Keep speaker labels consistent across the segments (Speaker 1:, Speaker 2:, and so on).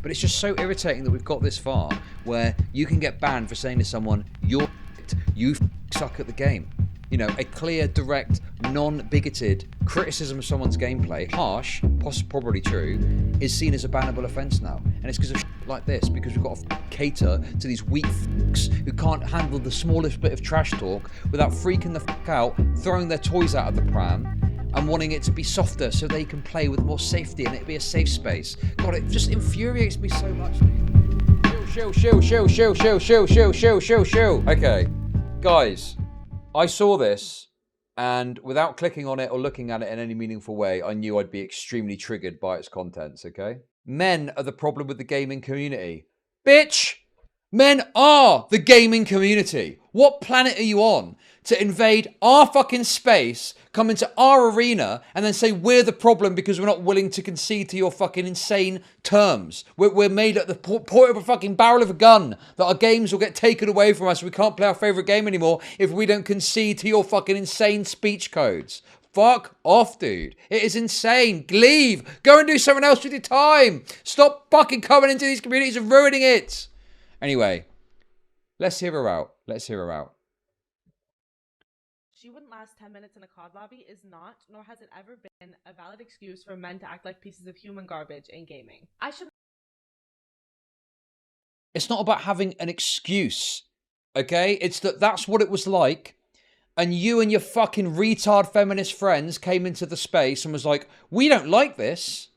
Speaker 1: But it's just so irritating that we've got this far where you can get banned for saying to someone, you're you suck at the game. You know, a clear, direct, non-bigoted criticism of someone's gameplay, harsh, probably true, is seen as a bannable offence now. And it's because of shit like this, because we've got to cater to these weak f***s who can't handle the smallest bit of trash talk without freaking the f*** out, throwing their toys out of the pram, and wanting it to be softer so they can play with more safety and it be a safe space. God, it just infuriates me so much. Chill. Okay, guys. I saw this, and without clicking on it or looking at it in any meaningful way, I knew I'd be extremely triggered by its contents, okay? Men are the problem with the gaming community. Bitch! Men are the gaming community. What planet are you on to invade our fucking space, come into our arena, and then say we're the problem because we're not willing to concede to your fucking insane terms? We're made at the point of a fucking barrel of a gun that our games will get taken away from us. We can't play our favourite game anymore if we don't concede to your fucking insane speech codes. Fuck off, dude. It is insane. Leave. Go and do something else with your time. Stop fucking coming into these communities and ruining it. Anyway, let's hear her out.
Speaker 2: She wouldn't last 10 minutes in a COD lobby is not, nor has it ever been, a valid excuse for men to act like pieces of human garbage in gaming.
Speaker 1: It's not about having an excuse, okay? It's that's what it was like, and you and your fucking retard feminist friends came into the space and was like, we don't like this.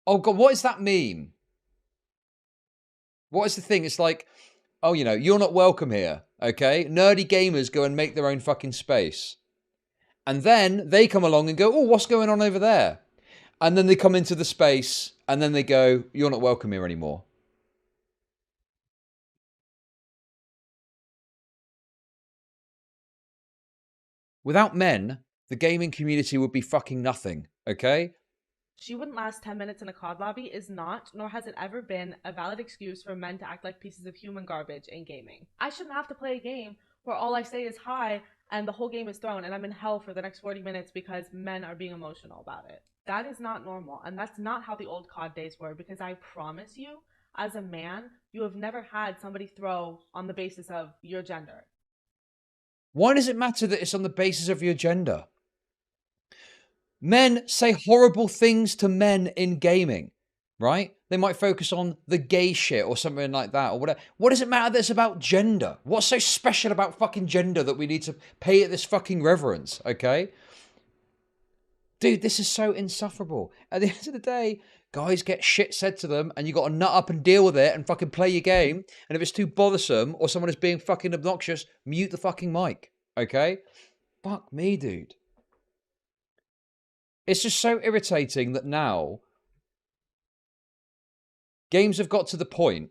Speaker 1: Oh God, what does that mean? What is the thing? It's like, oh, you know, you're not welcome here, okay? Nerdy gamers go and make their own fucking space. And then they come along and go, oh, what's going on over there? And then they come into the space and then they go, you're not welcome here anymore. Without men, the gaming community would be fucking nothing, okay?
Speaker 2: She wouldn't last 10 minutes in a COD lobby is not, nor has it ever been, a valid excuse for men to act like pieces of human garbage in gaming. I shouldn't have to play a game where all I say is hi and the whole game is thrown and I'm in hell for the next 40 minutes because men are being emotional about it. That is not normal, and that's not how the old COD days were, because I promise you, as a man, you have never had somebody throw on the basis of your gender.
Speaker 1: Why does it matter that it's on the basis of your gender? Men say horrible things to men in gaming, right? They might focus on the gay shit or something like that or whatever. What does it matter that it's about gender? What's so special about fucking gender that we need to pay it this fucking reverence, okay? Dude, this is so insufferable. At the end of the day, guys get shit said to them and you got to nut up and deal with it and fucking play your game. And if it's too bothersome or someone is being fucking obnoxious, mute the fucking mic, okay? Fuck me, dude. It's just so irritating that now games have got to the point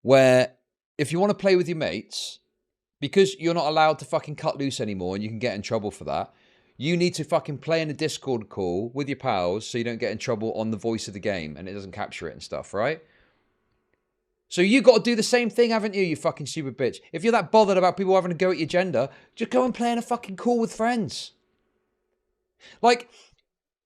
Speaker 1: where if you want to play with your mates, because you're not allowed to fucking cut loose anymore and you can get in trouble for that, you need to fucking play in a Discord call with your pals so you don't get in trouble on the voice of the game and it doesn't capture it and stuff, right? So you got to do the same thing, haven't you, you fucking stupid bitch? If you're that bothered about people having to go at your gender, just go and play in a fucking call with friends. Like,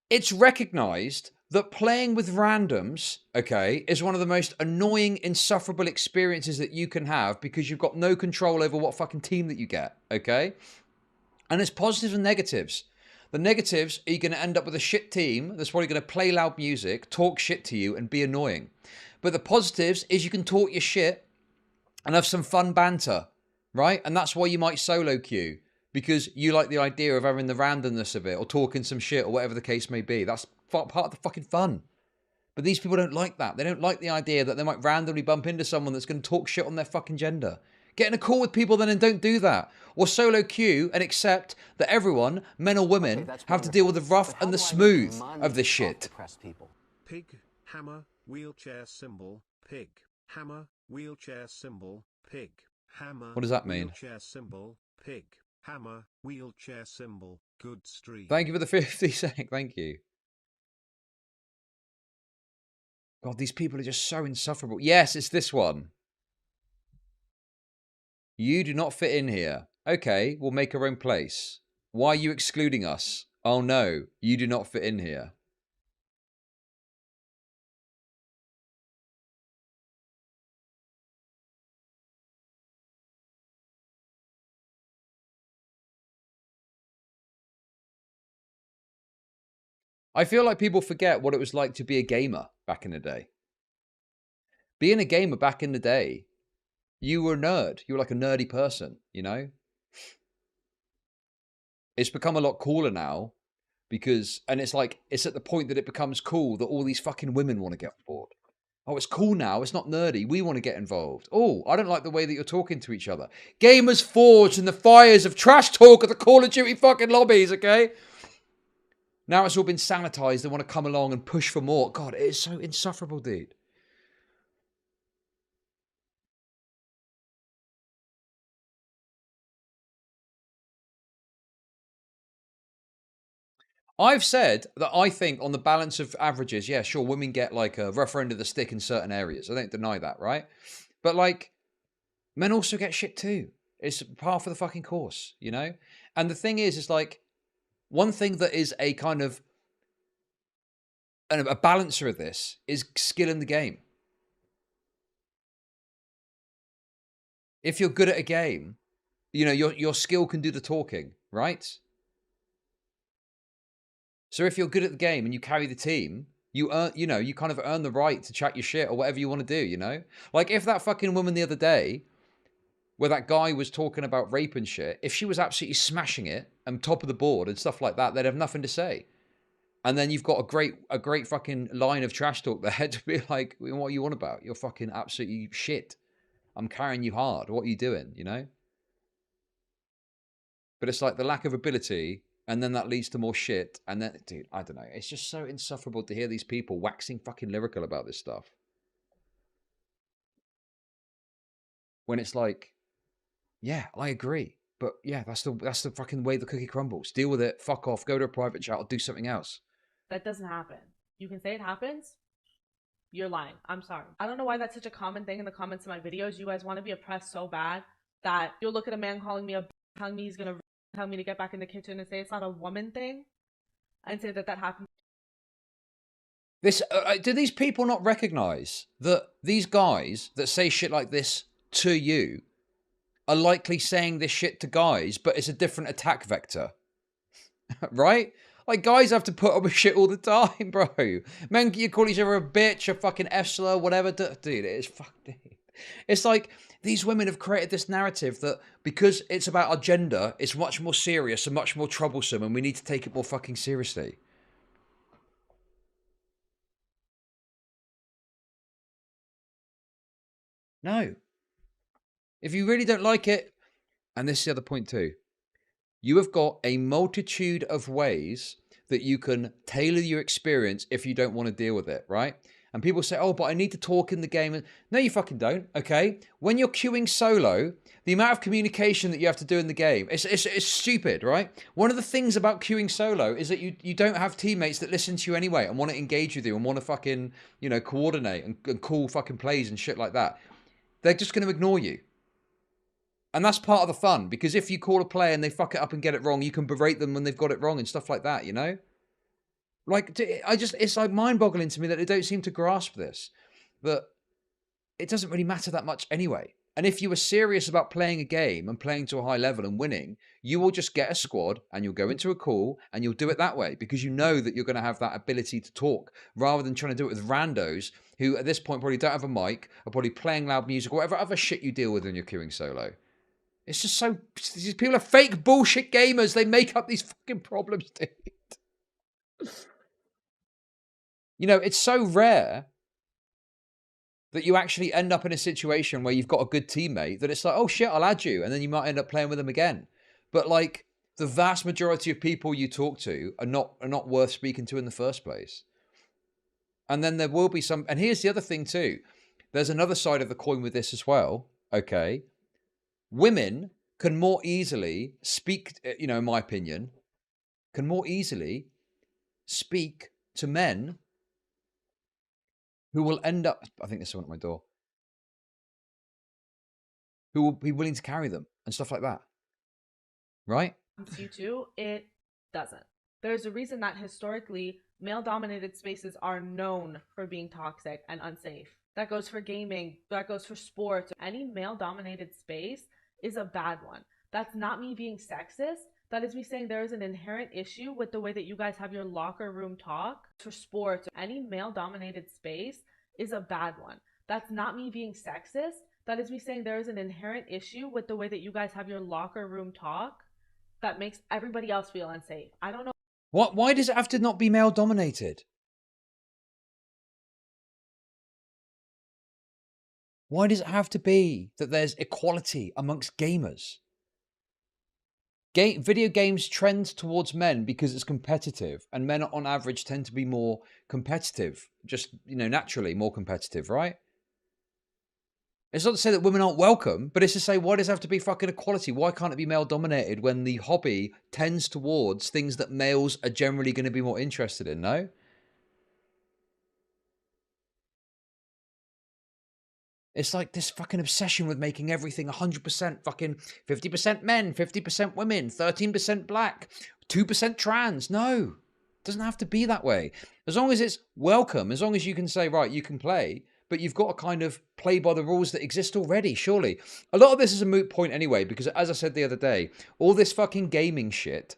Speaker 1: it's recognised that playing with randoms, okay, is one of the most annoying, insufferable experiences that you can have because you've got no control over what fucking team that you get, okay? And there's positives and negatives. The negatives are you're going to end up with a shit team that's probably going to play loud music, talk shit to you, and be annoying. But the positives is you can talk your shit and have some fun banter, right? And that's why you might solo queue. Because you like the idea of having the randomness of it or talking some shit or whatever the case may be. That's part of the fucking fun. But these people don't like that. They don't like the idea that they might randomly bump into someone that's going to talk shit on their fucking gender. Get in a call with people then and don't do that. Or solo queue and accept that everyone, men or women, have to deal with the rough and the smooth of this shit.
Speaker 3: Pig, hammer, wheelchair symbol, pig, hammer, wheelchair symbol, pig, hammer.
Speaker 1: What does that mean?
Speaker 3: Wheelchair symbol, pig. Hammer, wheelchair symbol, good stream.
Speaker 1: Thank you for the 50 sec, thank you. God, these people are just so insufferable. Yes, it's this one. You do not fit in here. Okay, we'll make our own place. Why are you excluding us? Oh no, you do not fit in here. I feel like people forget what it was like to be a gamer back in the day. Being a gamer back in the day, you were a nerd. You were like a nerdy person, you know? It's become a lot cooler now because, and it's like, it's at the point that it becomes cool that all these fucking women want to get on board. Oh, it's cool now. It's not nerdy. We want to get involved. Oh, I don't like the way that you're talking to each other. Gamers forged in the fires of trash talk at the Call of Duty fucking lobbies, okay? Now it's all been sanitized. They want to come along and push for more. God, it is so insufferable, dude. I've said that I think on the balance of averages, yeah, sure, women get like a rougher end of the stick in certain areas. I don't deny that, right? But like, men also get shit too. It's par for the fucking course, you know? And the thing is like, one thing that is a kind of a balancer of this is skill in the game. If you're good at a game, you know, your skill can do the talking, right? So if you're good at the game and you carry the team, you earn, you know, you kind of earn the right to chat your shit or whatever you want to do, you know? Like if that fucking woman the other day, where that guy was talking about rape and shit, if she was absolutely smashing it and top of the board and stuff like that, they'd have nothing to say. And then you've got a great fucking line of trash talk there to be like, what are you on about? You're fucking absolutely shit. I'm carrying you hard. What are you doing? You know? But it's like the lack of ability, and then that leads to more shit. And then, dude, I don't know. It's just so insufferable to hear these people waxing fucking lyrical about this stuff. When it's like, yeah, I agree. But yeah, that's the fucking way the cookie crumbles. Deal with it. Fuck off. Go to a private chat or do something else.
Speaker 2: That doesn't happen. You can say it happens. You're lying. I'm sorry. I don't know why that's such a common thing in the comments of my videos. You guys want to be oppressed so bad that you'll look at a man calling me a telling me he's gonna tell me to get back in the kitchen and say it's not a woman thing and say that happened.
Speaker 1: This do these people not recognize that these guys that say shit like this to you are likely saying this shit to guys, but it's a different attack vector, right? Like guys have to put up with shit all the time, bro. Men, you call each other a bitch, a fucking F slur, whatever. Dude, it's fucking. It's like these women have created this narrative that because it's about our gender, it's much more serious and much more troublesome, and we need to take it more fucking seriously. No. If you really don't like it, and this is the other point too, you have got a multitude of ways that you can tailor your experience if you don't want to deal with it, right? And people say, oh, but I need to talk in the game. No, you fucking don't, okay? When you're queuing solo, the amount of communication that you have to do in the game, it's stupid, right? One of the things about queuing solo is that you don't have teammates that listen to you anyway and want to engage with you and want to fucking, you know, coordinate and call fucking plays and shit like that. They're just going to ignore you. And that's part of the fun, because if you call a player and they fuck it up and get it wrong, you can berate them when they've got it wrong and stuff like that, you know? Like, it's like mind-boggling to me that they don't seem to grasp this. But it doesn't really matter that much anyway. And if you were serious about playing a game and playing to a high level and winning, you will just get a squad and you'll go into a call and you'll do it that way because you know that you're going to have that ability to talk rather than trying to do it with randos who at this point probably don't have a mic, are probably playing loud music or whatever other shit you deal with when you're queuing solo. It's just so... These people are fake bullshit gamers. They make up these fucking problems, dude. You know, it's so rare that you actually end up in a situation where you've got a good teammate that it's like, oh shit, I'll add you. And then you might end up playing with them again. But like the vast majority of people you talk to are not worth speaking to in the first place. And then there will be some, and here's the other thing too. There's another side of the coin with this as well. Okay. Women can more easily speak, you know, in my opinion, can more easily speak to men who will end up, I think there's someone at my door, who will be willing to carry them and stuff like that. Right?
Speaker 2: You too, it doesn't. There's a reason that historically male-dominated spaces are known for being toxic and unsafe. That goes for gaming, that goes for sports. Any male-dominated space is a bad one. That's not me being sexist. That is me saying there is an inherent issue with the way that you guys have your locker room talk for sports. Any male dominated space is a bad one. That's not me being sexist. That is me saying there is an inherent issue with the way that you guys have your locker room talk that makes everybody else feel unsafe. I don't know.
Speaker 1: What? Why does it have to not be male dominated? Why does it have to be that there's equality amongst gamers? Video games trend towards men because it's competitive, and men on average tend to be more competitive, just, naturally more competitive, right? It's not to say that women aren't welcome, but it's to say, why does it have to be fucking equality? Why can't it be male dominated when the hobby tends towards things that males are generally going to be more interested in, no? It's like this fucking obsession with making everything 100% fucking 50% men, 50% women, 13% black, 2% trans. No, it doesn't have to be that way. As long as it's welcome, as long as you can say, right, you can play, but you've got to kind of play by the rules that exist already, surely. A lot of this is a moot point anyway, because as I said the other day, all this fucking gaming shit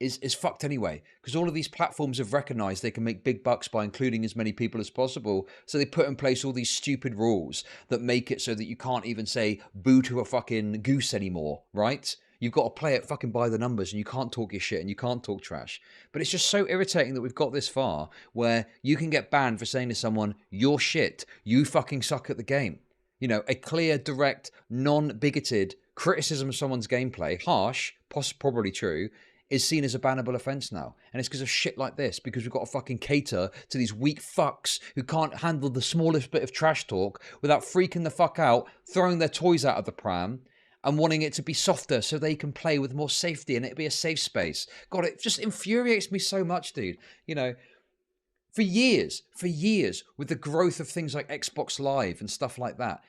Speaker 1: is fucked anyway, because all of these platforms have recognized they can make big bucks by including as many people as possible. So they put in place all these stupid rules that make it so that you can't even say boo to a fucking goose anymore, right? You've got to play it fucking by the numbers, and you can't talk your shit and you can't talk trash. But it's just so irritating that we've got this far where you can get banned for saying to someone, you're shit, you fucking suck at the game. A clear, direct, non-bigoted criticism of someone's gameplay, harsh, probably true, is seen as a bannable offence now. And it's because of shit like this, because we've got to fucking cater to these weak fucks who can't handle the smallest bit of trash talk without freaking the fuck out, throwing their toys out of the pram, and wanting it to be softer so they can play with more safety and it be a safe space. God, it just infuriates me so much, dude. For years, with the growth of things like Xbox Live and stuff like that,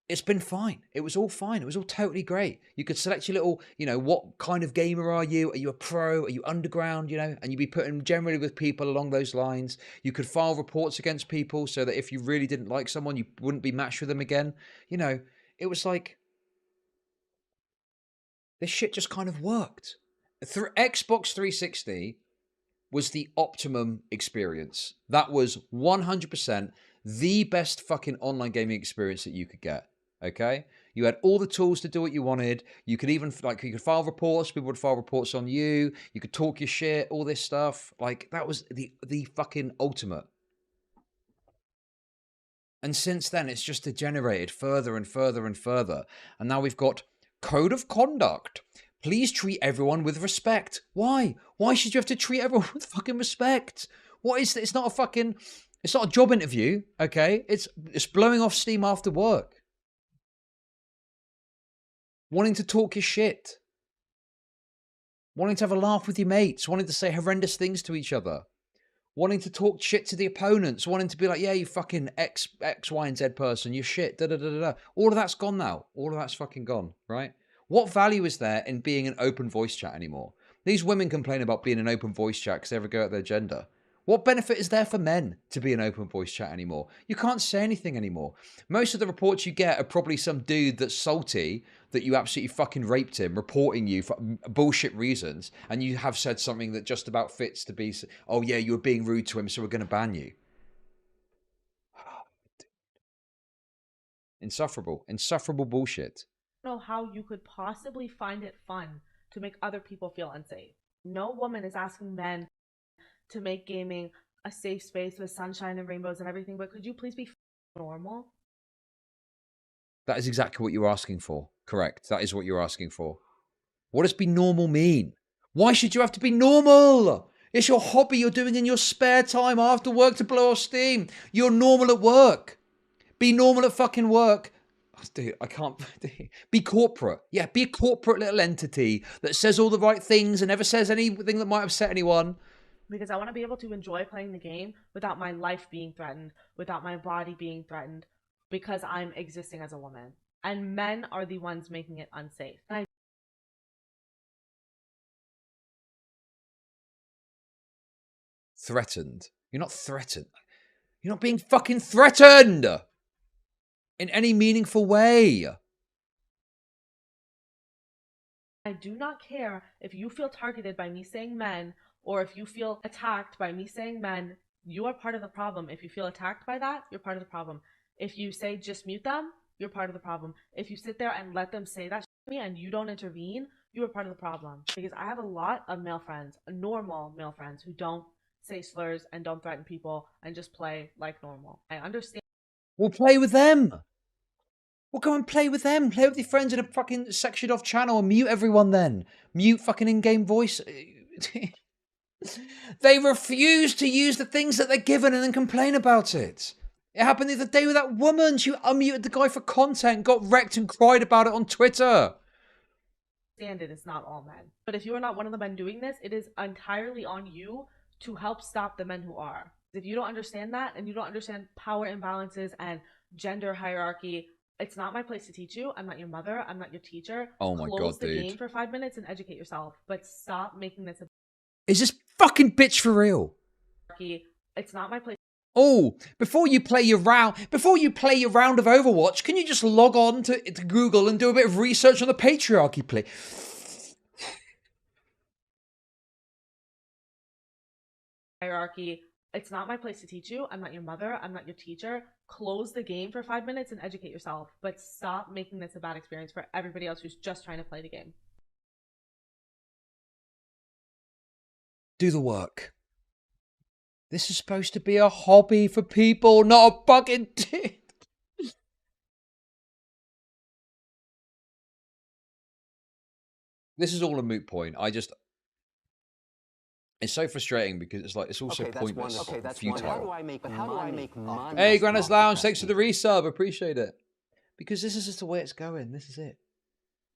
Speaker 1: it's been fine. It was all fine. It was all totally great. You could select your little, what kind of gamer are you? Are you a pro? Are you underground? And you'd be putting generally with people along those lines. You could file reports against people so that if you really didn't like someone, you wouldn't be matched with them again. It was like, this shit just kind of worked. Through Xbox 360 was the optimum experience. That was 100% the best fucking online gaming experience that you could get. Okay? You had all the tools to do what you wanted. You could even, you could file reports. People would file reports on you. You could talk your shit, all this stuff. That was the fucking ultimate. And since then, it's just degenerated further and further and further. And now we've got code of conduct. Please treat everyone with respect. Why? Why should you have to treat everyone with fucking respect? What is it's not a fucking, it's not a job interview, okay? It's blowing off steam after work. Wanting to talk your shit. Wanting to have a laugh with your mates. Wanting to say horrendous things to each other. Wanting to talk shit to the opponents. Wanting to be like, yeah, you fucking X, Y, and Z person. You're shit. Da, da, da, da, da. All of that's gone now. All of that's fucking gone, right? What value is there in being an open voice chat anymore? These women complain about being an open voice chat because they ever go at their gender. What benefit is there for men to be an open voice chat anymore? You can't say anything anymore. Most of the reports you get are probably some dude that's salty that you absolutely fucking raped him, reporting you for bullshit reasons, and you have said something that just about fits to be, oh yeah, you were being rude to him, so we're going to ban you. Insufferable bullshit.
Speaker 2: Know how you could possibly find it fun to make other people feel unsafe. No woman is asking men to make gaming a safe space with sunshine and rainbows and everything, but could you please be normal?
Speaker 1: That is exactly what you're asking for. Correct. That is what you're asking for. What does be normal mean? Why should you have to be normal? It's your hobby you're doing in your spare time after work to blow off steam. You're normal at work. Be normal at fucking work. Dude, I can't. Be corporate. Yeah, be a corporate little entity that says all the right things and never says anything that might upset anyone.
Speaker 2: Because I want to be able to enjoy playing the game without my life being threatened, without my body being threatened, because I'm existing as a woman. And men are the ones making it unsafe.
Speaker 1: Threatened. You're not threatened. You're not being fucking threatened in any meaningful way.
Speaker 2: I do not care if you feel targeted by me saying men or if you feel attacked by me saying men. You are part of the problem. If you feel attacked by that, you're part of the problem. If you say just mute them, you're part of the problem. If you sit there and let them say that to me and you don't intervene, you are part of the problem. Because I have a lot of male friends, normal male friends, who don't say slurs and don't threaten people and just play like normal. I understand.
Speaker 1: We'll play with them. We'll go and play with them. Play with your friends in a fucking sectioned off channel and mute everyone then. Mute fucking in-game voice. They refuse to use the things that they're given and then complain about it. It happened the other day with that woman. She unmuted the guy for content, got wrecked and cried about it on Twitter.
Speaker 2: It's not all men. But if you are not one of the men doing this, it is entirely on you to help stop the men who are. If you don't understand that and you don't understand power imbalances and gender hierarchy, it's not my place to teach you. I'm not your mother. I'm not your teacher.
Speaker 1: Oh my
Speaker 2: Close
Speaker 1: God,
Speaker 2: the
Speaker 1: dude.
Speaker 2: game for 5 minutes and educate yourself. But stop making this a...
Speaker 1: Is this fucking bitch for real?
Speaker 2: It's not my place.
Speaker 1: Oh, before you play your round of Overwatch, can you just log on to Google and do a bit of research on the patriarchy, please?
Speaker 2: Hierarchy. It's not my place to teach you. I'm not your mother. I'm not your teacher. Close the game for 5 minutes and educate yourself. But stop making this a bad experience for everybody else who's just trying to play the game.
Speaker 1: Do the work. This is supposed to be a hobby for people, not a fucking... This is all a moot point. It's so frustrating because it's like, it's also pointless.
Speaker 4: Okay, that's
Speaker 1: futile.
Speaker 4: How do I make money?
Speaker 1: Hey, Grannis Lounge, thanks for the resub. Appreciate it. Because this is just the way it's going. This is it.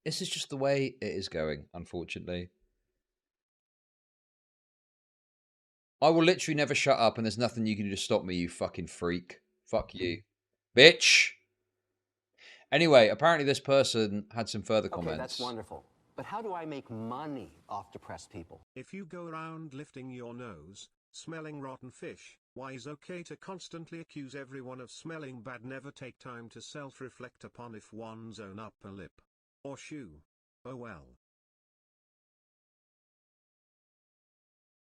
Speaker 1: This is just the way it is going, unfortunately. I will literally never shut up and there's nothing you can do to stop me, you fucking freak. Fuck you. Bitch! Anyway, apparently this person had some further comments.
Speaker 4: That's wonderful. But how do I make money off depressed people?
Speaker 3: If you go around lifting your nose, smelling rotten fish, why is okay to constantly accuse everyone of smelling bad? Never take time to self-reflect upon if one's own upper lip or shoe. Oh well.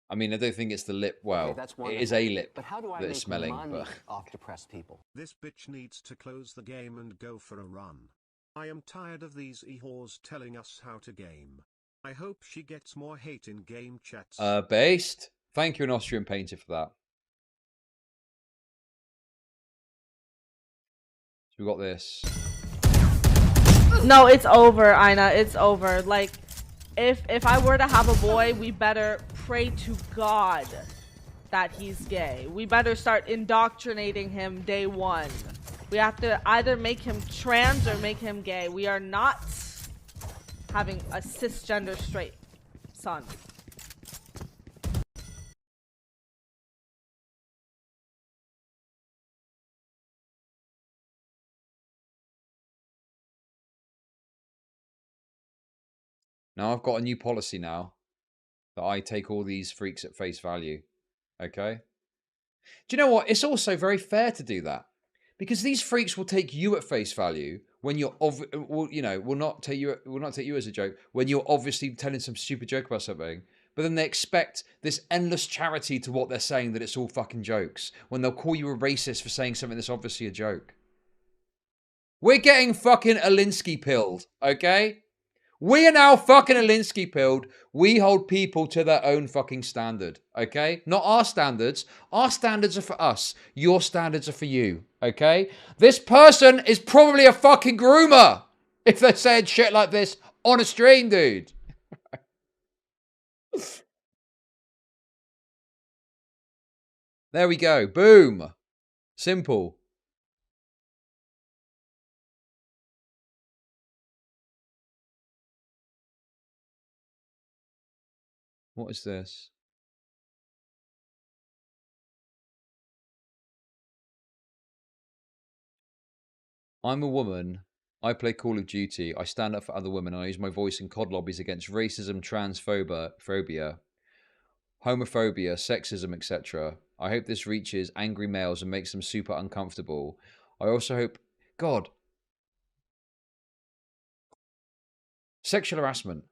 Speaker 1: I mean, I don't think it's the lip. Well, it is a lip
Speaker 4: but how do I
Speaker 1: that
Speaker 4: make
Speaker 1: is smelling.
Speaker 4: money
Speaker 1: But
Speaker 4: off depressed people?
Speaker 3: This bitch needs to close the game and go for a run. I am tired of these e-whores telling us how to game. I hope she gets more hate in game chats.
Speaker 1: Based. Thank you, an Austrian painter, for that. So we got this.
Speaker 2: No, it's over, Ina. It's over. Like, if I were to have a boy, we better pray to God that he's gay. We better start indoctrinating him day one. We have to either make him trans or make him gay. We are not having a cisgender straight son.
Speaker 1: Now I've got a new policy now that I take all these freaks at face value. Okay? Do you know what? It's also very fair to do that. Because these freaks will take you at face value when you're will not take you as a joke when you're obviously telling some stupid joke about something. But then they expect this endless charity to what they're saying, that it's all fucking jokes, when they'll call you a racist for saying something that's obviously a joke. We're getting fucking Alinsky pilled, okay? We are now fucking Alinsky pilled. We hold people to their own fucking standard, okay? Not our standards. Our standards are for us. Your standards are for you, okay? This person is probably a fucking groomer if they're saying shit like this on a stream, dude. There we go. Boom. Simple. What is this? I'm a woman. I play Call of Duty. I stand up for other women. I use my voice in COD lobbies against racism, transphobia, homophobia, sexism, etc. I hope this reaches angry males and makes them super uncomfortable. I also hope... God. Sexual harassment.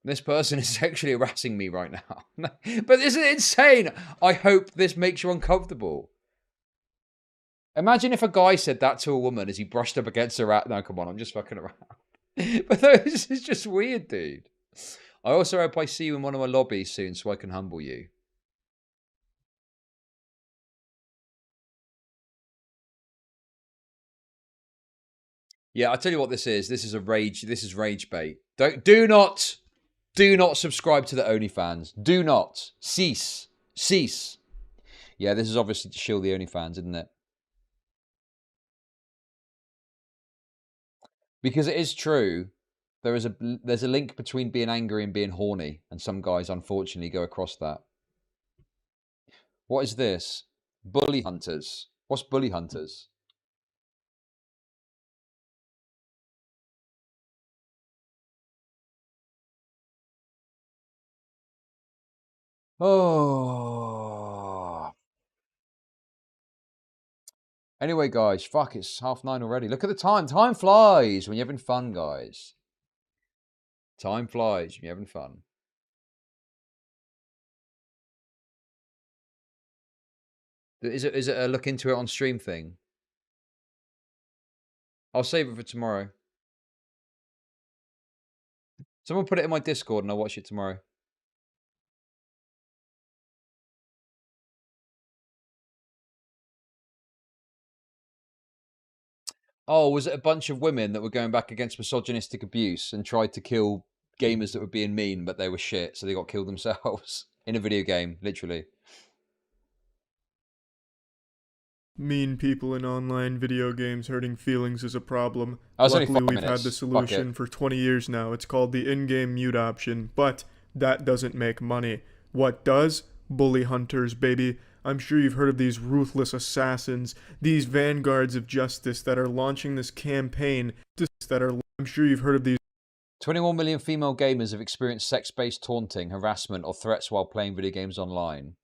Speaker 1: This person is sexually harassing me right now. But isn't it insane? I hope this makes you uncomfortable. Imagine if a guy said that to a woman as he brushed up against her at... No, come on, I'm just fucking around. But this is just weird, dude. I also hope I see you in one of my lobbies soon so I can humble you. Yeah, I'll tell you what this is. This is rage bait. Do not subscribe to the OnlyFans. Do not. Cease. Yeah, this is obviously to shill the OnlyFans, isn't it? Because it is true. There's a link between being angry and being horny, and some guys unfortunately go across that. What is this? Bully hunters. What's bully hunters? Oh. Anyway, guys, fuck, it's 9:30 already. Look at the time. Time flies when you're having fun, guys. Time flies when you're having fun. Is it a look into it on stream thing? I'll save it for tomorrow. Someone put it in my Discord and I'll watch it tomorrow. Oh, was it a bunch of women that were going back against misogynistic abuse and tried to kill gamers that were being mean, but they were shit, so they got killed themselves in a video game, literally?
Speaker 5: Mean people in online video games hurting feelings is a problem.
Speaker 1: Only
Speaker 5: Luckily,
Speaker 1: 5
Speaker 5: we've
Speaker 1: minutes.
Speaker 5: had the solution for 20 years now. It's called the in-game mute option, but that doesn't make money. What does? Bully hunters, baby. I'm sure you've heard of these ruthless assassins, these vanguards of justice that are launching this campaign. I'm sure you've heard of these.
Speaker 1: 21 million female gamers have experienced sex-based taunting, harassment, or threats while playing video games online.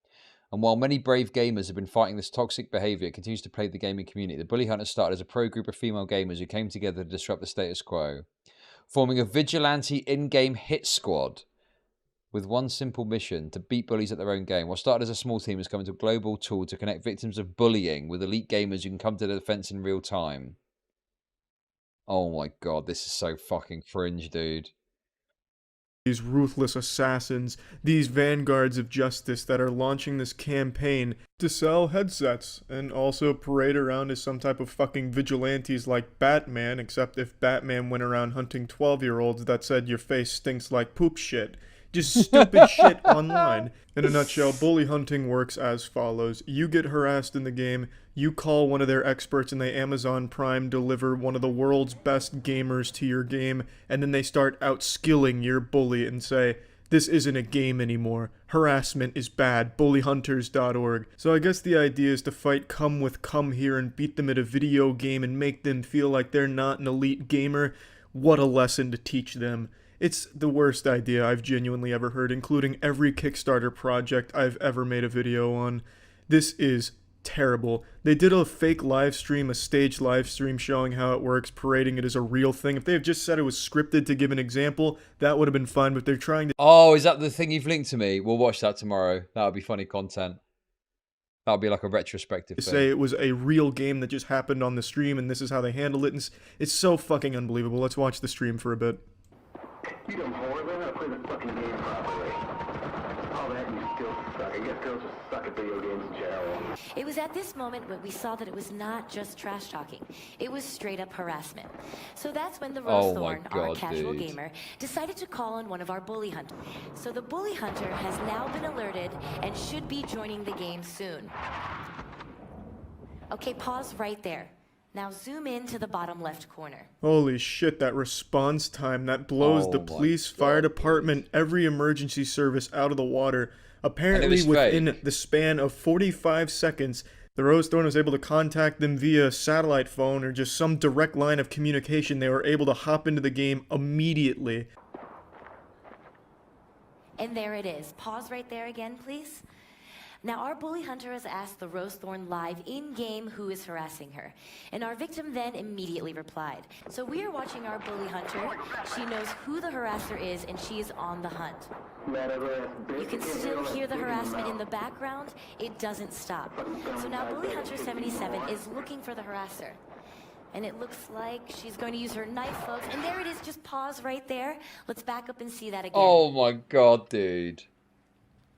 Speaker 1: And while many brave gamers have been fighting this toxic behavior, it continues to plague the gaming community. The Bully Hunters started as a pro group of female gamers who came together to disrupt the status quo, forming a vigilante in-game hit squad with one simple mission: to beat bullies at their own game. What started as a small team has come into a global tool to connect victims of bullying with elite gamers who can come to their defense in real time. Oh my god, this is so fucking cringe, dude.
Speaker 5: These ruthless assassins, these vanguards of justice that are launching this campaign to sell headsets and also parade around as some type of fucking vigilantes like Batman, except if Batman went around hunting 12-year-olds that said your face stinks like poop shit. Just stupid shit online. In a nutshell, bully hunting works as follows. You get harassed in the game, you call one of their experts and they Amazon Prime deliver one of the world's best gamers to your game, and then they start outskilling your bully and say, this isn't a game anymore. Harassment is bad. Bullyhunters.org. So I guess the idea is to fight come with come here and beat them at a video game and make them feel like they're not an elite gamer. What a lesson to teach them. It's the worst idea I've genuinely ever heard, including every Kickstarter project I've ever made a video on. This is terrible. They did a fake live stream, a staged live stream showing how it works, parading it as a real thing. If they had just said it was scripted to give an example, that would have been fun, but they're trying to...
Speaker 1: Oh, is that the thing you've linked to me? We'll watch that tomorrow. That would be funny content. That would be like a retrospective thing.
Speaker 5: Say it was a real game that just happened on the stream and this is how they handled it. And it's so fucking unbelievable. Let's watch the stream for a bit.
Speaker 6: You don't know they're not playing the fucking game properly. All that you still suck. I guess girls just suck at video games in general.
Speaker 7: It was at this moment when we saw that it was not just trash talking. It was straight up harassment. So that's when the Rose Thorn, our casual gamer, decided to call on one of our bully hunters. So the bully hunter has now been alerted and should be joining the game soon. Okay, pause right there. Now zoom in to the bottom left corner.
Speaker 5: Holy shit, that response time, that blows the police, fire department, every emergency service out of the water. Apparently within the span of 45 seconds, the Rose Thorn was able to contact them via satellite phone or just some direct line of communication. They were able to hop into the game immediately.
Speaker 7: And there it is. Pause right there again, please. Now, our bully hunter has asked the Rose Thorn live in-game who is harassing her, and our victim then immediately replied. So we are watching our bully hunter. She knows who the harasser is, and she is on the hunt. You can still hear the harassment in the background. It doesn't stop. So now bully hunter 77 is looking for the harasser. And it looks like she's going to use her knife, folks. And there it is. Just pause right there. Let's back up and see that again.
Speaker 1: Oh my god, dude.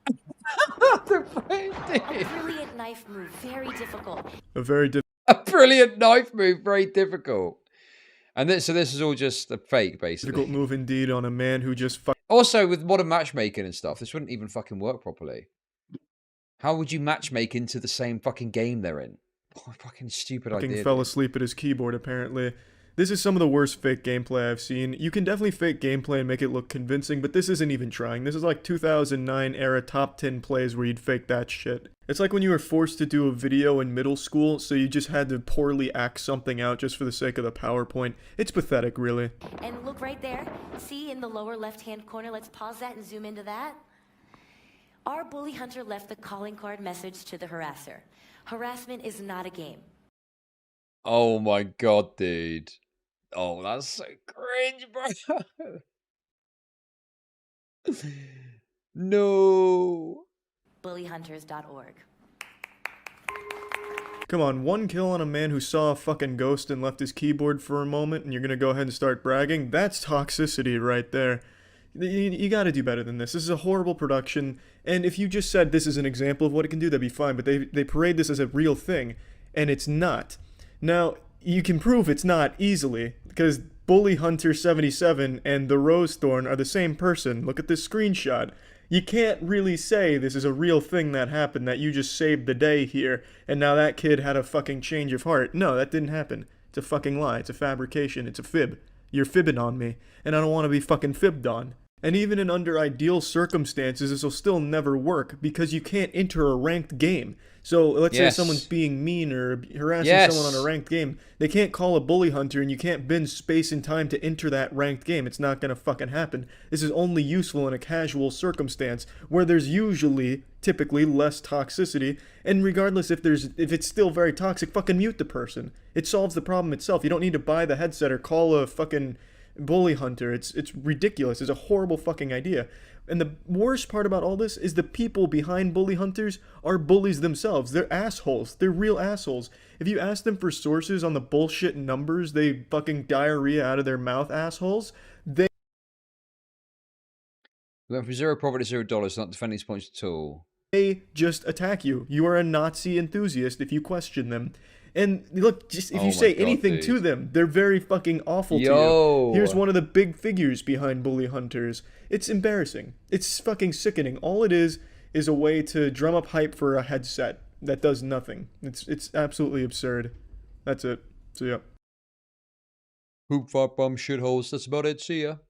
Speaker 7: A brilliant knife move. Very difficult.
Speaker 1: A brilliant knife move. Very difficult. And so this is all just a fake, basically.
Speaker 5: Difficult move indeed on a man who just
Speaker 1: Also, with modern matchmaking and stuff, this wouldn't even fucking work properly. How would you matchmake into the same fucking game they're in? Oh, fucking stupid idea.
Speaker 5: Fell asleep at his keyboard, apparently. This is some of the worst fake gameplay I've seen. You can definitely fake gameplay and make it look convincing, but this isn't even trying. This is like 2009 era top 10 plays where you'd fake that shit. It's like when you were forced to do a video in middle school, so you just had to poorly act something out just for the sake of the PowerPoint. It's pathetic, really.
Speaker 7: And look right there. See in the lower left-hand corner? Let's pause that and zoom into that. Our bully hunter left the calling card message to the harasser. Harassment is not a game.
Speaker 1: Oh my god, dude. Oh, that's so cringe, bro. No.
Speaker 7: Bullyhunters.org.
Speaker 5: Come on, one kill on a man who saw a fucking ghost and left his keyboard for a moment, and you're gonna go ahead and start bragging? That's toxicity right there. You gotta do better than this. This is a horrible production, and if you just said this is an example of what it can do, that'd be fine, but they parade this as a real thing, and it's not. Now, you can prove it's not easily, because Bully Hunter 77 and the Rose Thorn are the same person. Look at this screenshot. You can't really say this is a real thing that happened, that you just saved the day here, and now that kid had a fucking change of heart. No, that didn't happen. It's a fucking lie. It's a fabrication. It's a fib. You're fibbing on me, and I don't want to be fucking fibbed on. And even in under ideal circumstances, this will still never work, because you can't enter a ranked game. So let's say someone's being mean or harassing someone on a ranked game. They can't call a bully hunter, and you can't bend space and time to enter that ranked game. It's not gonna fucking happen. This is only useful in a casual circumstance where there's typically less toxicity. And regardless if it's still very toxic, fucking mute the person. It solves the problem itself. You don't need to buy the headset or call a fucking bully hunter. It's ridiculous. It's a horrible fucking idea. And the worst part about all this is the people behind bully hunters are bullies themselves. They're assholes. They're real assholes. If you ask them for sources on the bullshit numbers they fucking diarrhea out of their mouth, assholes, they
Speaker 1: went from zero profit to $0, not defending his points at all.
Speaker 5: They just attack you. You are a Nazi enthusiast if you question them. And look, just if you say anything to them, they're very fucking awful to you. Here's one of the big figures behind bully hunters. It's embarrassing. It's fucking sickening. All it is a way to drum up hype for a headset that does nothing. It's absolutely absurd. That's it. So yeah.
Speaker 1: Hoop fart bum shitholes. That's about it. See ya.